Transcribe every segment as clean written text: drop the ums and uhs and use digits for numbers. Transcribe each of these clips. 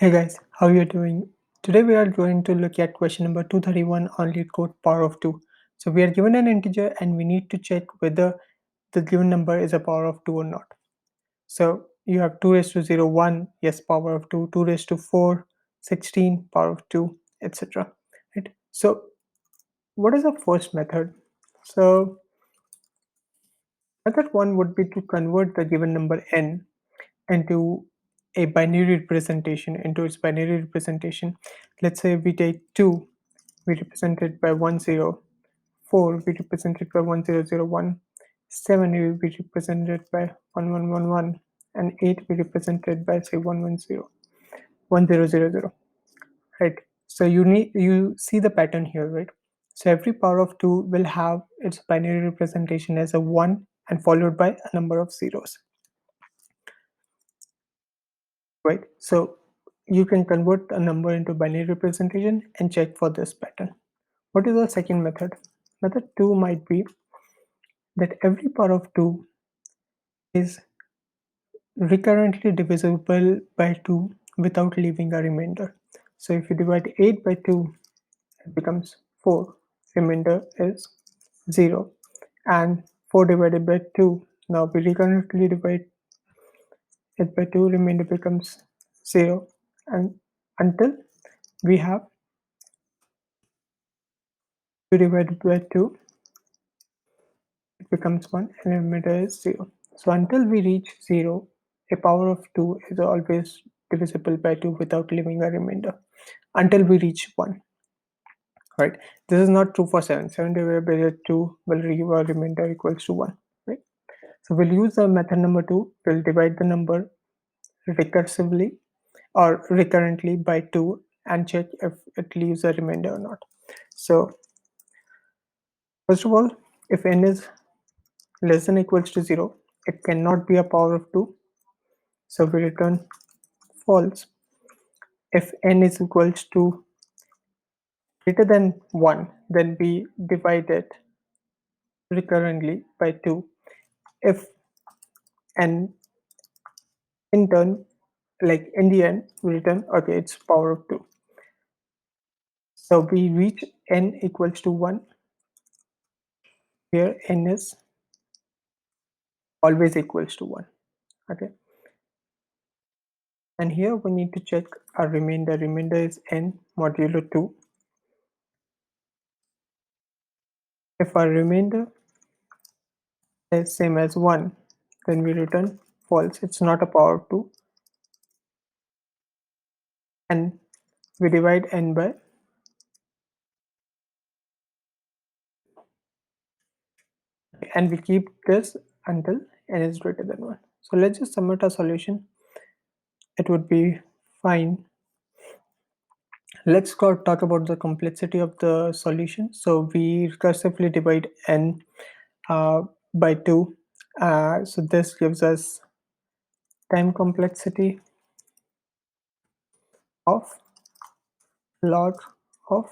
Hey guys, how you doing? Today we are going to look at question number 231 on Leetcode power of 2. So we are given an integer and we need to check whether the given number is a power of 2 or not. So you have 2 raised to 0, 1, yes, power of 2, 2 raised to 4, 16, power of 2, etc. Right? So what is the first method? So method 1 would be to convert the given number n into a binary representation into its binary representation. Let's say we take 2, we represent it by 1 0, 4 we represent it by 1 0 0 1, 7 we represent it by 1 1 1 1, and 8 we represent it by say 1 1 0 1 0 0 0. Right? So you see the pattern here, right? So every power of 2 will have its binary representation as a 1 and followed by a number of zeros. Right? So you can convert a number into binary representation and check for this pattern. What is the second method? Method 2 might be that every power of 2 is recurrently divisible by 2 without leaving a remainder. So if you divide 8 by 2, it becomes 4. Remainder is 0. And 4 divided by 2, now we recurrently divide it by 2, remainder becomes 0. And until we have 2 divided by 2, it becomes 1 and remainder is 0. So until we reach 0, a power of 2 is always divisible by 2 without leaving a remainder until we reach 1. Right? This is not true for 7. 7 divided by 2 will give a remainder equals to 1. Right? So we'll use the method number 2. We'll divide the number recursively or recurrently by 2 and check if it leaves a remainder or not. So first of all, if n is less than or equals to 0, it cannot be a power of 2. So we return false. If n is equals to greater than 1, then we divide it recurrently by 2. If n in turn, like in the end, we return, okay, it's power of 2. So we reach n equals to 1. Here n is always equals to 1. Okay. And here we need to check our remainder. Remainder is n modulo 2. If our remainder is same as 1, then we return false. It's not a power of 2. And we divide n by and we keep this until n is greater than 1. So let's just submit a solution. It would be fine. Let's go talk about the complexity of the solution. So we recursively divide n by 2. So this gives us time complexity of log of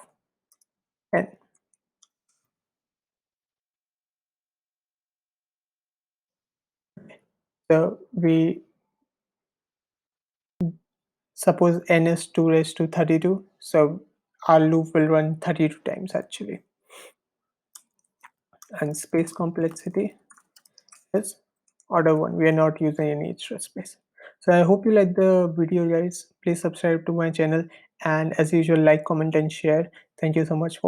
n. So we suppose n is 2 raised to 32. So our loop will run 32 times actually. And space complexity is order 1. We are not using any extra space. So I hope you like the video, guys. Please subscribe to my channel, and as usual, like, comment and share. Thank you so much for watching.